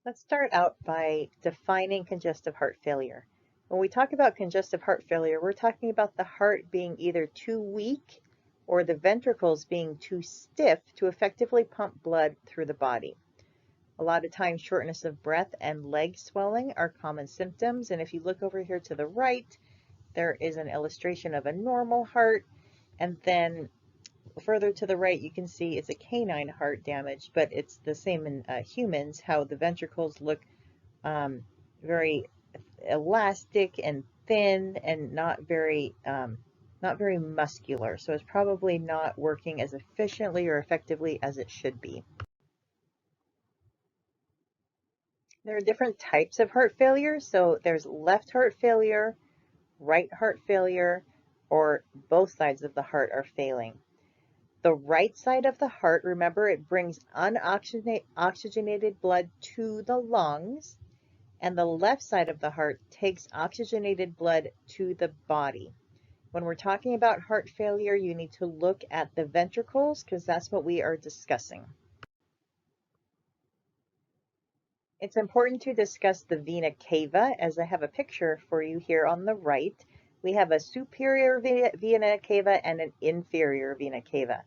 Let's start out by defining congestive heart failure. When we talk about congestive heart failure, we're talking about the heart being either too weak or the ventricles being too stiff to effectively pump blood through the body. A lot of times, shortness of breath and leg swelling are common symptoms. And if you look over here to the right, there is an illustration of a normal heart. And then further to the right, you can see it's a canine heart damage, but it's the same in humans, how the ventricles look very elastic and thin and not very muscular. So it's probably not working as efficiently or effectively as it should be. There are different types of heart failure. So there's left heart failure, right heart failure, or both sides of the heart are failing. The right side of the heart, remember, it brings unoxygenated blood to the lungs, and the left side of the heart takes oxygenated blood to the body. When we're talking about heart failure, you need to look at the ventricles because that's what we are discussing. It's important to discuss the vena cava, as I have a picture for you here on the right. We have a superior vena cava and an inferior vena cava.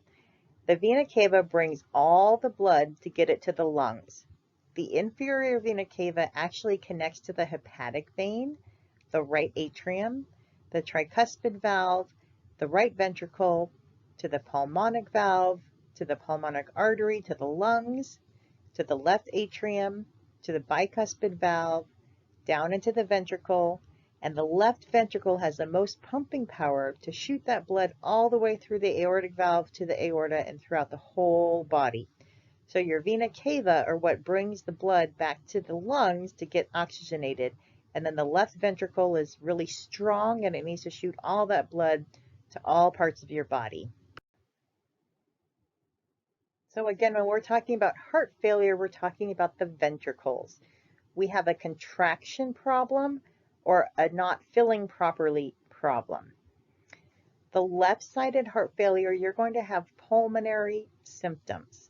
The vena cava brings all the blood to get it to the lungs. The inferior vena cava actually connects to the hepatic vein, the right atrium, the tricuspid valve, the right ventricle, to the pulmonic valve, to the pulmonic artery, to the lungs, to the left atrium, to the bicuspid valve, down into the ventricle, and the left ventricle has the most pumping power to shoot that blood all the way through the aortic valve to the aorta and throughout the whole body. So your vena cava are what brings the blood back to the lungs to get oxygenated. And then the left ventricle is really strong and it needs to shoot all that blood to all parts of your body. So again, when we're talking about heart failure, we're talking about the ventricles. We have a contraction problem or a not filling properly problem. The left-sided heart failure, you're going to have pulmonary symptoms.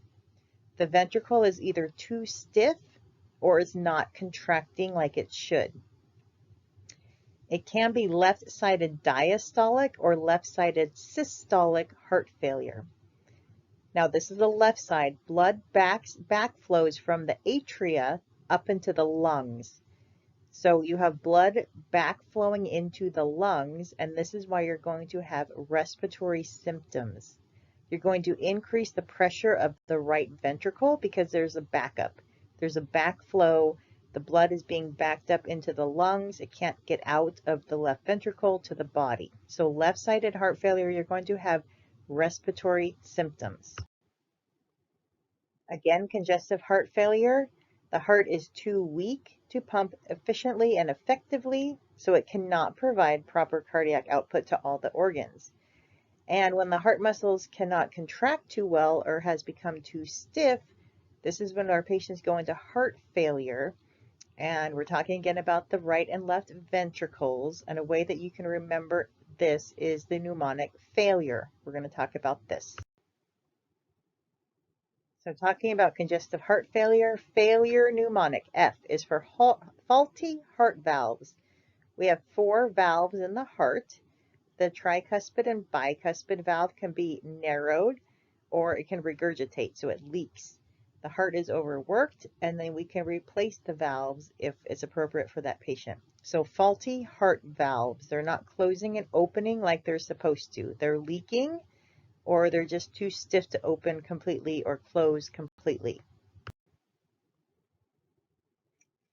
The ventricle is either too stiff or is not contracting like it should. It can be left-sided diastolic or left-sided systolic heart failure. Now this is the left side. Blood backflows from the atria up into the lungs. So you have blood backflowing into the lungs, and this is why you're going to have respiratory symptoms. You're going to increase the pressure of the right ventricle because there's a backup. There's a backflow. The blood is being backed up into the lungs. It can't get out of the left ventricle to the body. So left-sided heart failure, you're going to have respiratory symptoms. Again, congestive heart failure, the heart is too weak to pump efficiently and effectively, so it cannot provide proper cardiac output to all the organs. And when the heart muscles cannot contract too well or has become too stiff, this is when our patients go into heart failure. And we're talking again about the right and left ventricles. And a way that you can remember this is the mnemonic failure. We're going to talk about this. So talking about congestive heart failure, failure mnemonic, F is for faulty heart valves. We have 4 valves in the heart. The tricuspid and bicuspid valve can be narrowed or it can regurgitate, so it leaks. The heart is overworked, and then we can replace the valves if it's appropriate for that patient. So faulty heart valves, they're not closing and opening like they're supposed to. They're leaking, or they're just too stiff to open completely or close completely.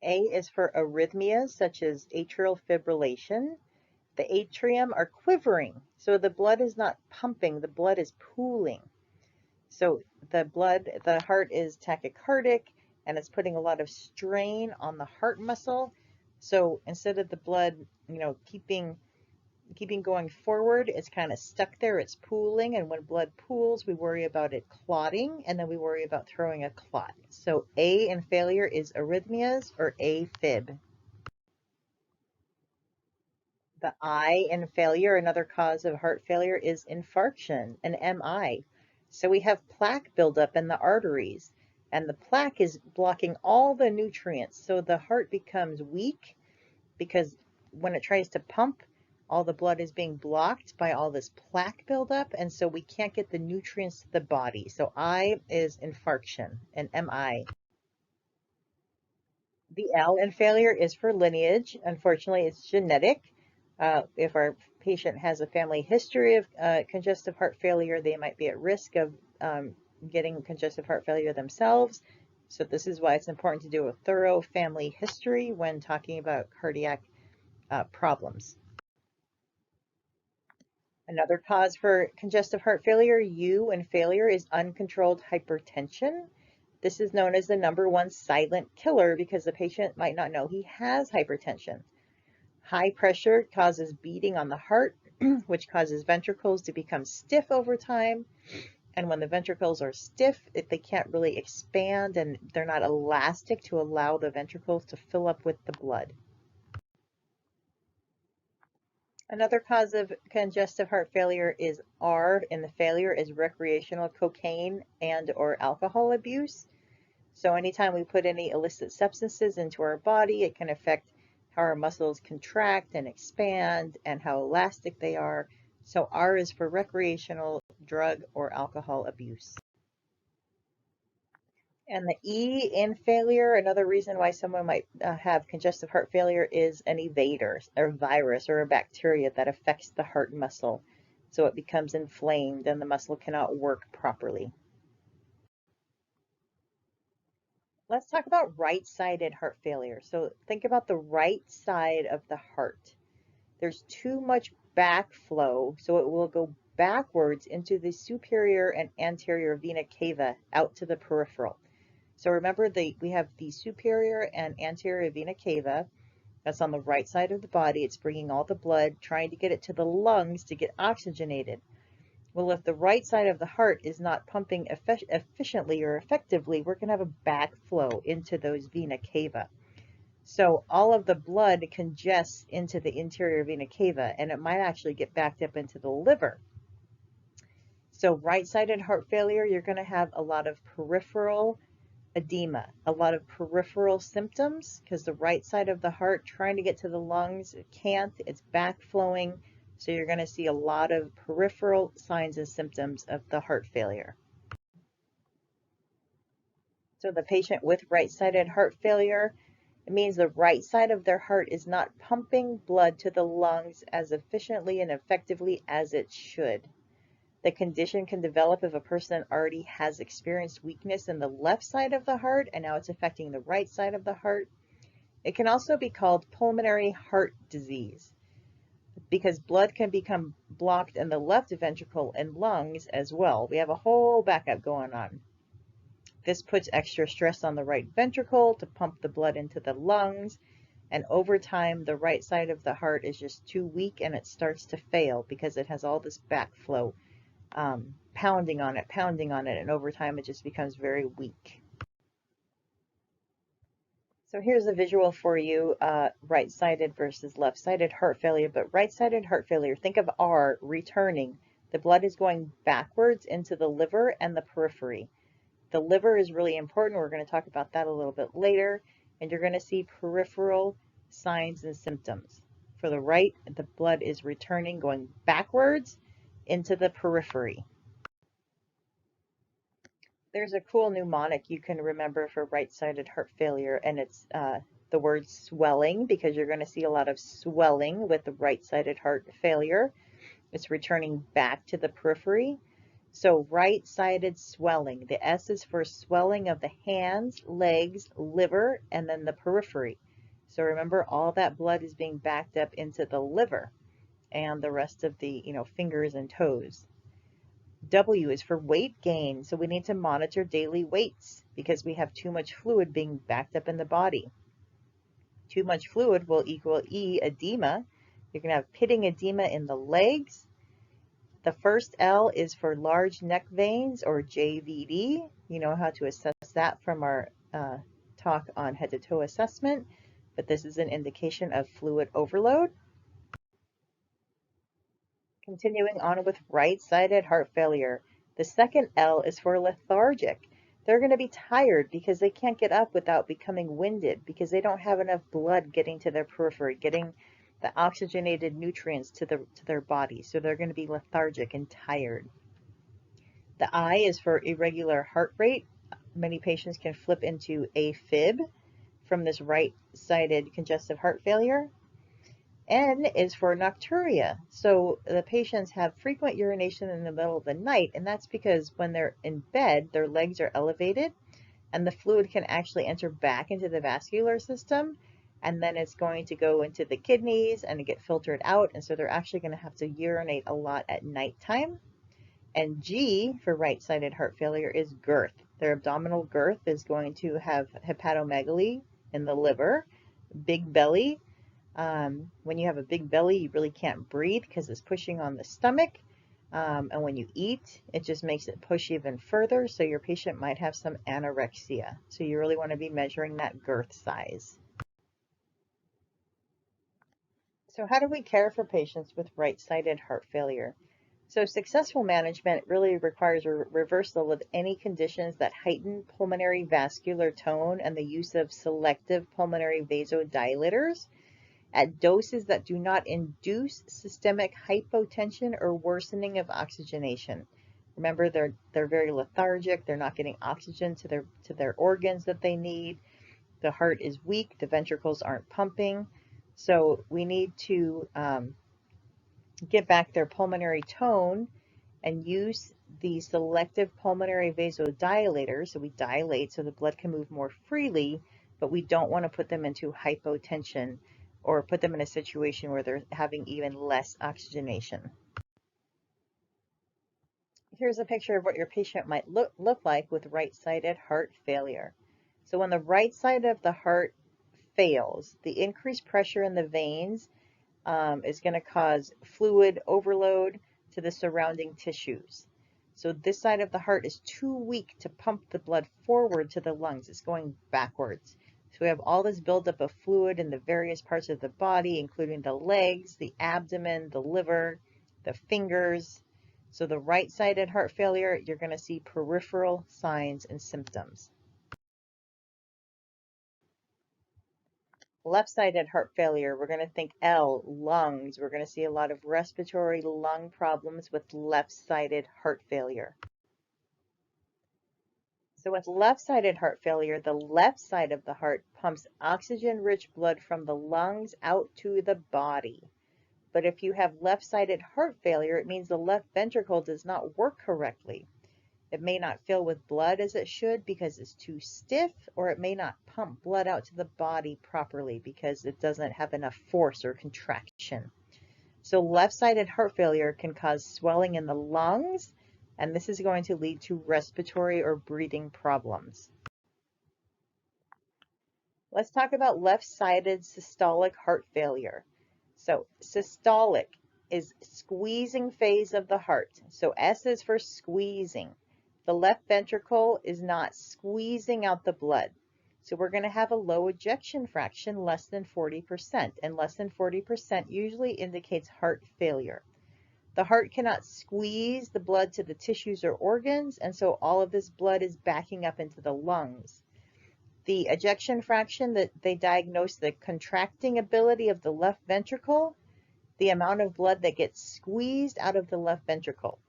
A is for arrhythmias such as atrial fibrillation. The atrium are quivering, so the blood is not pumping, the blood is pooling. So the heart is tachycardic and it's putting a lot of strain on the heart muscle. So instead of the blood, keeping going forward, it's kind of stuck there, it's pooling, and when blood pools, we worry about it clotting, and then we worry about throwing a clot. So A in failure is arrhythmias or AFib. The I in failure, another cause of heart failure, is infarction, an MI. So we have plaque buildup in the arteries. And the plaque is blocking all the nutrients. So the heart becomes weak because when it tries to pump, all the blood is being blocked by all this plaque buildup, and so we can't get the nutrients to the body. So I is infarction, and MI. The L in failure is for lineage. Unfortunately, it's genetic. If our patient has a family history of congestive heart failure, they might be at risk of getting congestive heart failure themselves. So this is why it's important to do a thorough family history when talking about cardiac problems. Another cause for congestive heart failure, U in failure, is uncontrolled hypertension. This is known as the #1 silent killer because the patient might not know he has hypertension. High pressure causes beating on the heart, which causes ventricles to become stiff over time. And when the ventricles are stiff, they can't really expand and they're not elastic to allow the ventricles to fill up with the blood. Another cause of congestive heart failure is R in the failure is recreational cocaine and or alcohol abuse. So anytime we put any illicit substances into our body, it can affect how our muscles contract and expand and how elastic they are. So R is for recreational drug or alcohol abuse. And the E in failure, another reason why someone might have congestive heart failure is an evader or virus or a bacteria that affects the heart muscle. So it becomes inflamed and the muscle cannot work properly. Let's talk about right-sided heart failure. So think about the right side of the heart. There's too much backflow, so it will go backwards into the superior and anterior vena cava out to the peripheral. So remember, we have the superior and anterior vena cava. That's on the right side of the body. It's bringing all the blood, trying to get it to the lungs to get oxygenated. Well, if the right side of the heart is not pumping efficiently or effectively, we're going to have a backflow into those vena cava. So all of the blood congests into the interior vena cava, and it might actually get backed up into the liver. So right-sided heart failure, you're going to have a lot of peripheral edema, a lot of peripheral symptoms because the right side of the heart trying to get to the lungs, it can't, it's backflowing. So you're going to see a lot of peripheral signs and symptoms of the heart failure. So the patient with right-sided heart failure, it means the right side of their heart is not pumping blood to the lungs as efficiently and effectively as it should. The condition can develop if a person already has experienced weakness in the left side of the heart and now it's affecting the right side of the heart. It can also be called pulmonary heart disease because blood can become blocked in the left ventricle and lungs as well. We have a whole backup going on. This puts extra stress on the right ventricle to pump the blood into the lungs, and over time the right side of the heart is just too weak and it starts to fail because it has all this backflow pounding on it, and over time it just becomes very weak. So here's a visual for you, right-sided versus left-sided heart failure, but right-sided heart failure, think of R returning. The blood is going backwards into the liver and the periphery. The liver is really important. We're going to talk about that a little bit later, and you're going to see peripheral signs and symptoms. For the right, the blood is returning, going backwards into the periphery. There's a cool mnemonic you can remember for right-sided heart failure, and it's the word swelling, because you're going to see a lot of swelling with the right-sided heart failure. It's returning back to the periphery. So right-sided swelling. The S is for swelling of the hands, legs, liver, and then the periphery. So remember, all that blood is being backed up into the liver and the rest of the, fingers and toes. W is for weight gain. So we need to monitor daily weights because we have too much fluid being backed up in the body. Too much fluid will equal E, edema. You're going to have pitting edema in the legs. The first L is for large neck veins, or JVD. You know how to assess that from our talk on head-to-toe assessment, but this is an indication of fluid overload. Continuing on with right-sided heart failure. The second L is for lethargic. they're going to be tired because they can't get up without becoming winded because they don't have enough blood getting to their periphery, getting the oxygenated nutrients to their body. So they're going to be lethargic and tired. The I is for irregular heart rate. Many patients can flip into AFib from this right-sided congestive heart failure. N is for nocturia. So the patients have frequent urination in the middle of the night, and that's because when they're in bed, their legs are elevated and the fluid can actually enter back into the vascular system, and then it's going to go into the kidneys and get filtered out, and so they're actually going to have to urinate a lot at nighttime. And G for right-sided heart failure is girth. Their abdominal girth is going to have hepatomegaly in the liver, big belly. When you have a big belly, you really can't breathe because it's pushing on the stomach. And when you eat, it just makes it push even further. So your patient might have some anorexia. So you really want to be measuring that girth size. So how do we care for patients with right-sided heart failure? So successful management really requires a reversal of any conditions that heighten pulmonary vascular tone and the use of selective pulmonary vasodilators at doses that do not induce systemic hypotension or worsening of oxygenation. Remember, they're very lethargic. They're not getting oxygen to their organs that they need. The heart is weak. The ventricles aren't pumping. So we need to get back their pulmonary tone and use the selective pulmonary vasodilators. So we dilate so the blood can move more freely, but we don't want to put them into hypotension or put them in a situation where they're having even less oxygenation. Here's a picture of what your patient might look like with right-sided heart failure. So when the right side of the heart fails, the increased pressure in the veins is going to cause fluid overload to the surrounding tissues. So this side of the heart is too weak to pump the blood forward to the lungs. It's going backwards. So we have all this buildup of fluid in the various parts of the body, including the legs, the abdomen, the liver, the fingers. So the right-sided heart failure, you're going to see peripheral signs and symptoms. Left-sided heart failure, we're going to think L, lungs. We're going to see a lot of respiratory lung problems with left-sided heart failure. So with left-sided heart failure, the left side of the heart pumps oxygen-rich blood from the lungs out to the body. But if you have left-sided heart failure, it means the left ventricle does not work correctly. It may not fill with blood as it should because it's too stiff, or it may not pump blood out to the body properly because it doesn't have enough force or contraction. So left-sided heart failure can cause swelling in the lungs, and this is going to lead to respiratory or breathing problems. Let's talk about left-sided systolic heart failure. So systolic is squeezing phase of the heart. So S is for squeezing. The left ventricle is not squeezing out the blood. So we're going to have a low ejection fraction, less than 40%, and less than 40% usually indicates heart failure. The heart cannot squeeze the blood to the tissues or organs, and so all of this blood is backing up into the lungs. The ejection fraction that they diagnose the contracting ability of the left ventricle, the amount of blood that gets squeezed out of the left ventricle.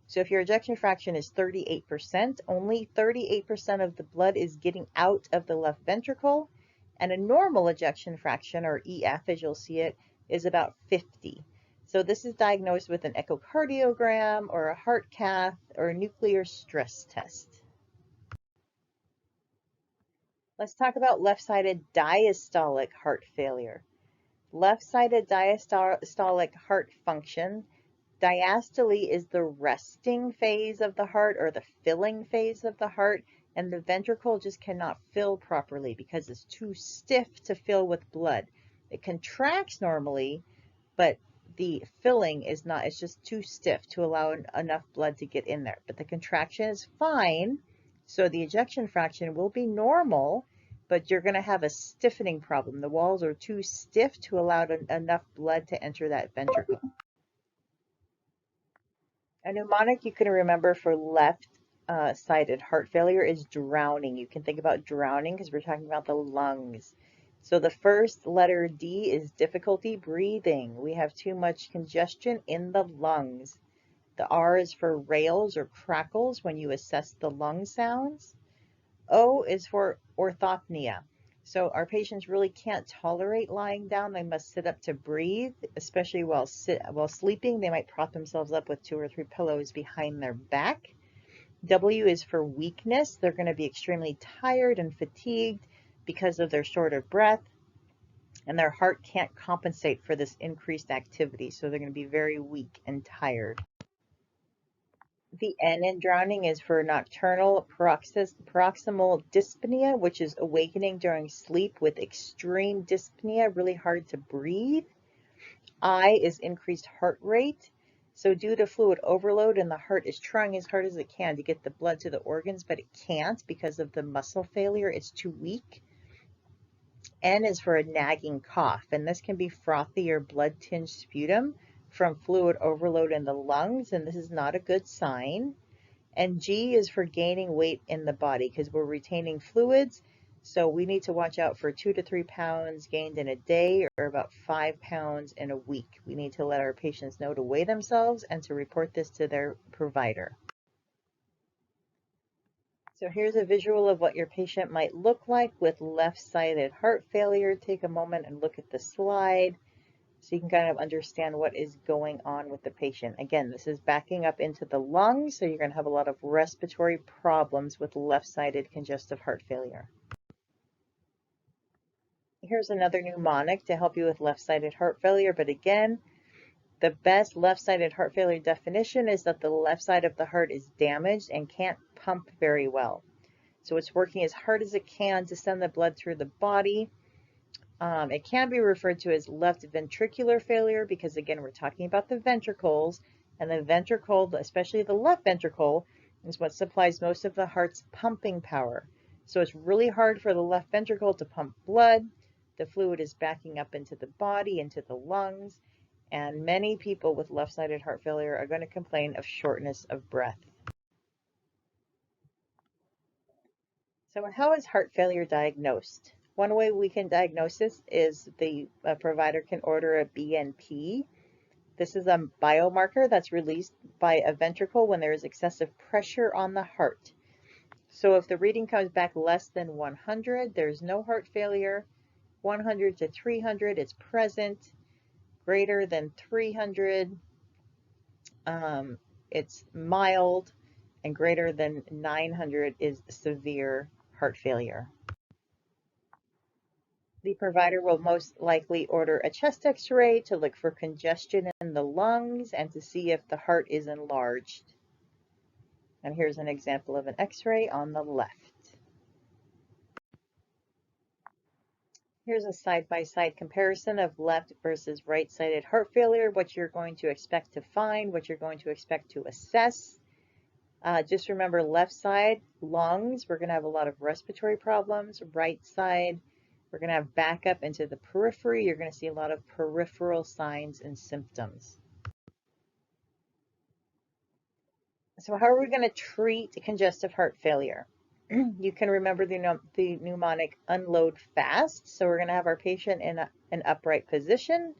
So if your ejection fraction is 38%, only 38% of the blood is getting out of the left ventricle, and a normal ejection fraction, or EF as you'll see it, is about 50. So this is diagnosed with an echocardiogram or a heart cath or a nuclear stress test. Let's talk about left-sided diastolic heart failure. Left-sided diastolic heart function. Diastole is the resting phase of the heart or the filling phase of the heart, and the ventricle just cannot fill properly because it's too stiff to fill with blood. It contracts normally, but the filling is not, it's just too stiff to allow enough blood to get in there. But the contraction is fine, so the ejection fraction will be normal, but you're going to have a stiffening problem. The walls are too stiff to allow enough blood to enter that ventricle. A mnemonic you can remember for left sided heart failure is drowning. You can think about drowning because we're talking about the lungs. So the first letter D is difficulty breathing. We have too much congestion in the lungs. The R is for rails or crackles when you assess the lung sounds. O is for orthopnea. So our patients really can't tolerate lying down. They must sit up to breathe, especially while sleeping. They might prop themselves up with 2 or 3 pillows behind their back. W is for weakness. They're going to be extremely tired and fatigued because of their short of breath, and their heart can't compensate for this increased activity. So they're going to be very weak and tired. The N in drowning is for nocturnal paroxysmal dyspnea, which is awakening during sleep with extreme dyspnea, really hard to breathe. I is increased heart rate. So due to fluid overload, and the heart is trying as hard as it can to get the blood to the organs, but it can't because of the muscle failure. It's too weak. N is for a nagging cough, and this can be frothy or blood-tinged sputum from fluid overload in the lungs, and this is not a good sign. And G is for gaining weight in the body because we're retaining fluids. So we need to watch out for 2 to 3 pounds gained in a day or about 5 pounds in a week. We need to let our patients know to weigh themselves and to report this to their provider. So here's a visual of what your patient might look like with left-sided heart failure. Take a moment and look at the slide so you can kind of understand what is going on with the patient. Again, this is backing up into the lungs, so you're going to have a lot of respiratory problems with left-sided congestive heart failure. Here's another mnemonic to help you with left-sided heart failure, but again, the best left-sided heart failure definition is that the left side of the heart is damaged and can't pump very well. So it's working as hard as it can to send the blood through the body. It can be referred to as left ventricular failure because, again, we're talking about the ventricles, and the ventricle, especially the left ventricle, is what supplies most of the heart's pumping power. So it's really hard for the left ventricle to pump blood. The fluid is backing up into the body, into the lungs, and many people with left-sided heart failure are going to complain of shortness of breath. So how is heart failure diagnosed? One way we can diagnose this is the provider can order a BNP. This is a biomarker that's released by a ventricle when there is excessive pressure on the heart. So if the reading comes back less than 100, there's no heart failure. 100 to 300, it's present. Greater than 300, it's mild. And greater than 900 is severe heart failure. The provider will most likely order a chest x-ray to look for congestion in the lungs and to see if the heart is enlarged. And here's an example of an x-ray on the left. Here's a side-by-side comparison of left versus right-sided heart failure, what you're going to expect to find, what you're going to expect to assess. Just remember left side, lungs, we're going to have a lot of respiratory problems. Right side, we're going to have backup into the periphery. You're going to see a lot of peripheral signs and symptoms. So how are we going to treat congestive heart failure? You can remember the mnemonic unload fast. So we're going to have our patient in an upright position.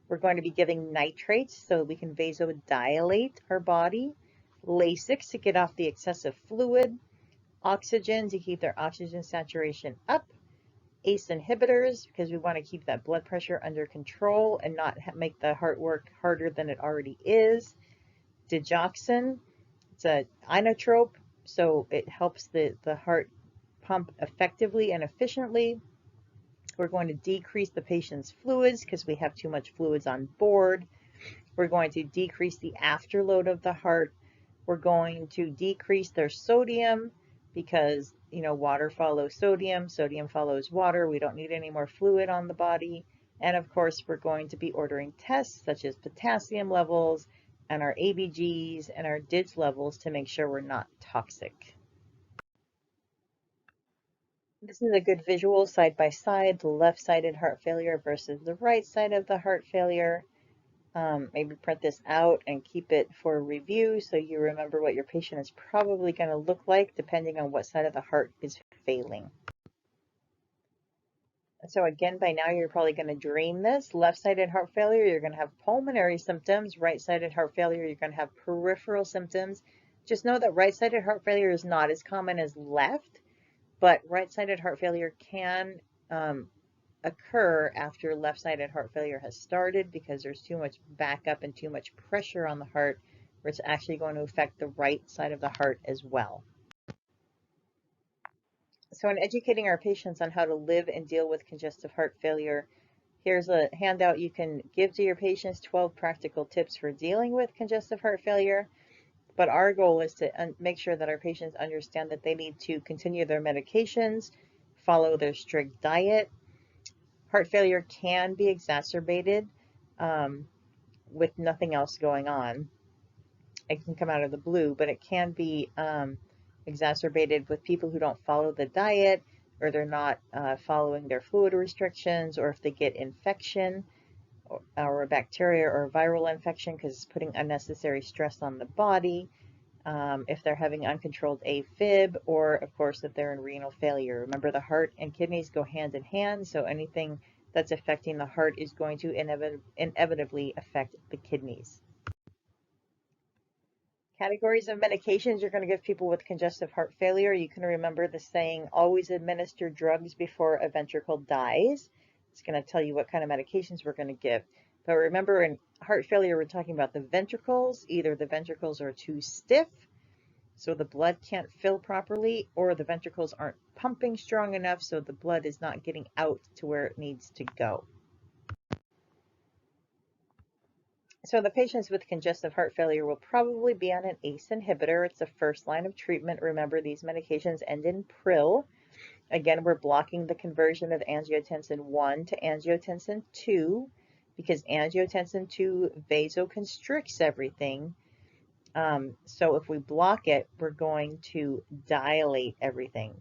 We're going to be giving nitrates so we can vasodilate our body. Lasix to get off the excessive fluid. Oxygen to keep their oxygen saturation up. ACE inhibitors because we want to keep that blood pressure under control and not make the heart work harder than it already is. Digoxin, it's an inotrope, so it helps the heart pump effectively and efficiently. We're going to decrease the patient's fluids because we have too much fluids on board. We're going to decrease the afterload of the heart. We're going to decrease their sodium because, water follows sodium, sodium follows water. We don't need any more fluid on the body. And of course, we're going to be ordering tests such as potassium levels and our ABGs and our DIDS levels to make sure we're not toxic. This is a good visual side by side, the left-sided heart failure versus the right side of the heart failure. Maybe print this out and keep it for review so you remember what your patient is probably going to look like depending on what side of the heart is failing. So again, by now you're probably going to dream this. Left-sided heart failure, you're going to have pulmonary symptoms. Right-sided heart failure, you're going to have peripheral symptoms. Just know that right-sided heart failure is not as common as left, but right-sided heart failure can occur after left-sided heart failure has started because there's too much backup and too much pressure on the heart, where it's actually going to affect the right side of the heart as well. So in educating our patients on how to live and deal with congestive heart failure, here's a handout you can give to your patients, 12 practical tips for dealing with congestive heart failure. But our goal is to make sure that our patients understand that they need to continue their medications, follow their strict diet. Heart failure can be exacerbated with nothing else going on. It can come out of the blue, but it can be exacerbated with people who don't follow the diet, or they're not following their fluid restrictions, or if they get infection or a bacteria or a viral infection because it's putting unnecessary stress on the body, if they're having uncontrolled AFib, or of course if they're in renal failure. Remember, the heart and kidneys go hand in hand, so anything that's affecting the heart is going to inevitably affect the kidneys. Categories of medications you're going to give people with congestive heart failure. You can remember the saying, always administer drugs before a ventricle dies. It's going to tell you what kind of medications we're going to give. But remember, in heart failure, we're talking about the ventricles. Either the ventricles are too stiff, so the blood can't fill properly, or the ventricles aren't pumping strong enough, so the blood is not getting out to where it needs to go. So the patients with congestive heart failure will probably be on an ACE inhibitor. It's the first line of treatment. Remember, these medications end in pril. Again, we're blocking the conversion of angiotensin 1 to angiotensin 2 because angiotensin 2 vasoconstricts everything. So if we block it, we're going to dilate everything.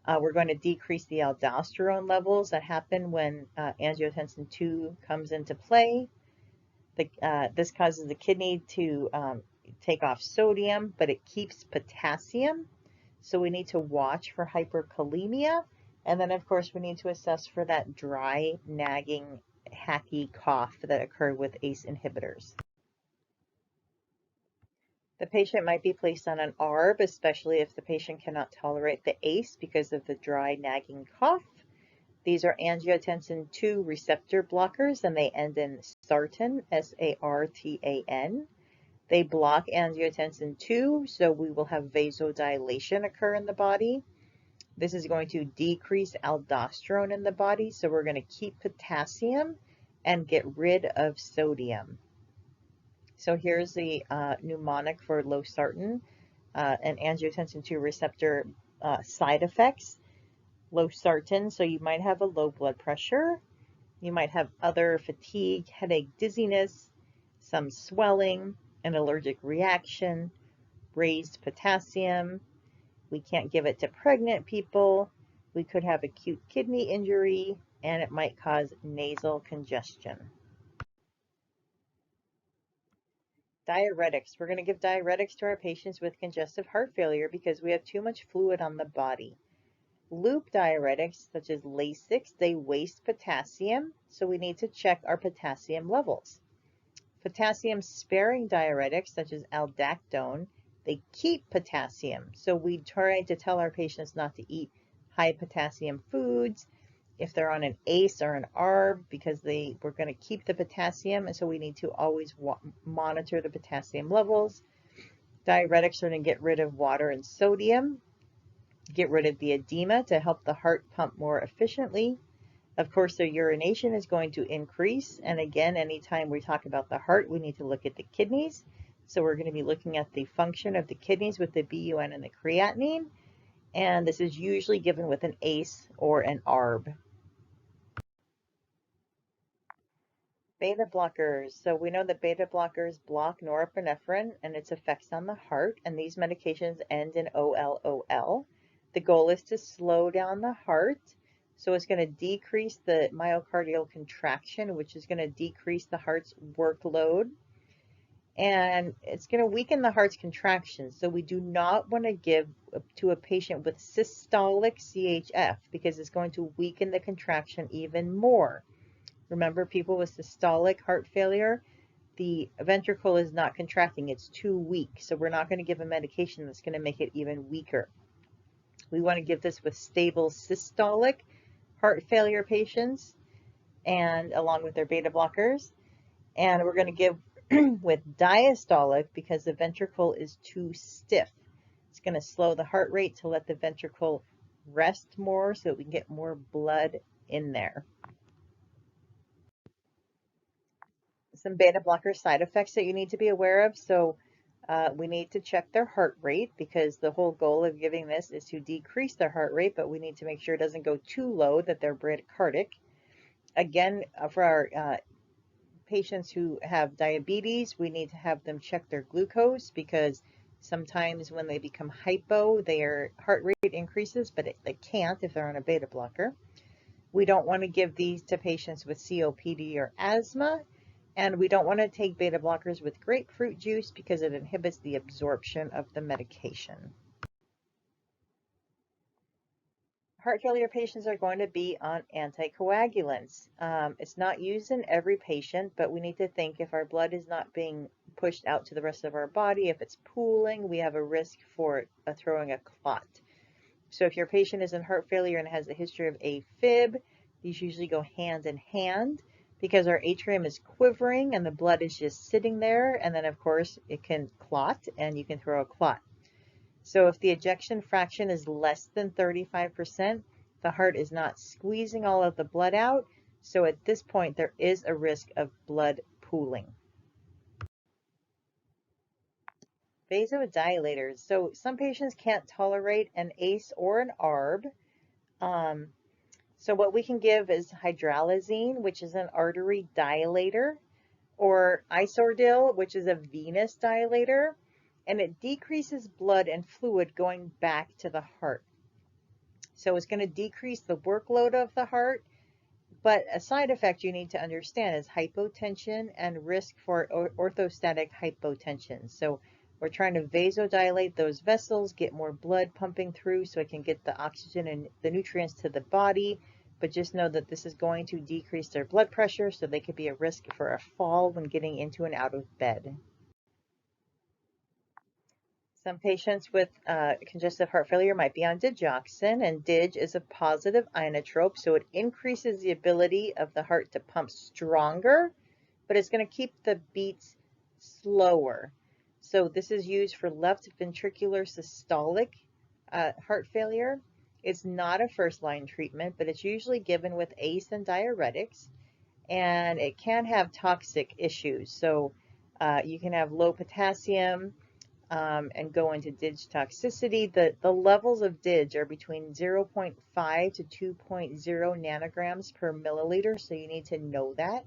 We're going to decrease the aldosterone levels that happen when angiotensin 2 comes into play. This causes the kidney to take off sodium, but it keeps potassium. So we need to watch for hyperkalemia. And then, of course, we need to assess for that dry, nagging, hacky cough that occurred with ACE inhibitors. The patient might be placed on an ARB, especially if the patient cannot tolerate the ACE because of the dry, nagging cough. These are angiotensin 2 receptor blockers, and they end in sartan, S-A-R-T-A-N. They block angiotensin 2, so we will have vasodilation occur in the body. This is going to decrease aldosterone in the body, so we're going to keep potassium and get rid of sodium. So here's the mnemonic for losartan and angiotensin 2 receptor side effects. Losartan, so you might have a low blood pressure, you might have other fatigue, headache, dizziness, some swelling, an allergic reaction, raised potassium. We can't give it to pregnant people. We could have acute kidney injury, and it might cause nasal congestion. Diuretics. We're going to give diuretics to our patients with congestive heart failure because we have too much fluid on the body. Loop diuretics, such as Lasix, they waste potassium, so we need to check our potassium levels. Potassium-sparing diuretics, such as aldactone, they keep potassium, so we try to tell our patients not to eat high potassium foods if they're on an ACE or an ARB because we're going to keep the potassium, and so we need to always monitor the potassium levels. Diuretics are going to get rid of water and sodium, get rid of the edema to help the heart pump more efficiently. Of course, their urination is going to increase. And again, anytime we talk about the heart, we need to look at the kidneys. So we're going to be looking at the function of the kidneys with the BUN and the creatinine. And this is usually given with an ACE or an ARB. Beta blockers. So we know that beta blockers block norepinephrine and its effects on the heart. And these medications end in OLOL. The goal is to slow down the heart So it's going to decrease the myocardial contraction, which is going to decrease the heart's workload. And it's going to weaken the heart's contraction. So we do not want to give to a patient with systolic CHF because it's going to weaken the contraction even more. Remember, people with systolic heart failure, the ventricle is not contracting, it's too weak. So we're not going to give a medication that's going to make it even weaker. We want to give this with stable systolic heart failure patients and along with their beta blockers. And we're going to give with diastolic because the ventricle is too stiff. It's going to slow the heart rate to let the ventricle rest more so we can get more blood in there. Some beta blocker side effects that you need to be aware of. So we need to check their heart rate because the whole goal of giving this is to decrease their heart rate, but we need to make sure it doesn't go too low that they're bradycardic. Again, for our patients who have diabetes, we need to have them check their glucose because sometimes when they become hypo, their heart rate increases, but they can't if they're on a beta blocker. We don't want to give these to patients with COPD or asthma, and we don't want to take beta blockers with grapefruit juice because it inhibits the absorption of the medication. Heart failure patients are going to be on anticoagulants. It's not used in every patient, but we need to think if our blood is not being pushed out to the rest of our body, if it's pooling, we have a risk for throwing a clot. So if your patient is in heart failure and has a history of AFib, these usually go hand in hand because our atrium is quivering and the blood is just sitting there, and then of course it can clot and you can throw a clot. So if the ejection fraction is less than 35%, the heart is not squeezing all of the blood out. So at this point, there is a risk of blood pooling. Vasodilators. So some patients can't tolerate an ACE or an ARB. So what we can give is hydralazine, which is an artery dilator, or Isordil, which is a venous dilator, and it decreases blood and fluid going back to the heart. So it's going to decrease the workload of the heart, but a side effect you need to understand is hypotension and risk for orthostatic hypotension. So we're trying to vasodilate those vessels, get more blood pumping through so it can get the oxygen and the nutrients to the body, but just know that this is going to decrease their blood pressure so they could be at risk for a fall when getting into and out of bed. Some patients with congestive heart failure might be on digoxin, and dig is a positive inotrope, so it increases the ability of the heart to pump stronger, but it's going to keep the beats slower. So this is used for left ventricular systolic heart failure. It's not a first-line treatment, but it's usually given with ACE and diuretics, and it can have toxic issues. So you can have low potassium, and go into dig toxicity. The levels of dig are between 0.5 to 2.0 nanograms per milliliter, so you need to know that.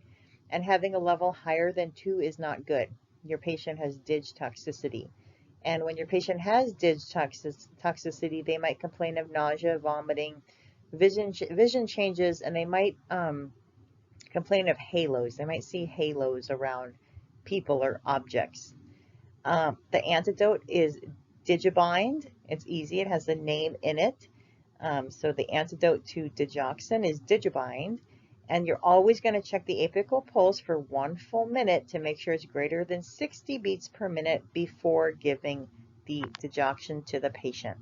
And having a level higher than 2 is not good. Your patient has dig toxicity. And when your patient has dig toxicity, they might complain of nausea, vomiting, vision changes, and they might complain of halos. They might see halos around people or objects. The antidote is Digibind. It's easy. It has the name in it. So the antidote to digoxin is Digibind. And you're always going to check the apical pulse for 1 full minute to make sure it's greater than 60 beats per minute before giving the digoxin to the patient.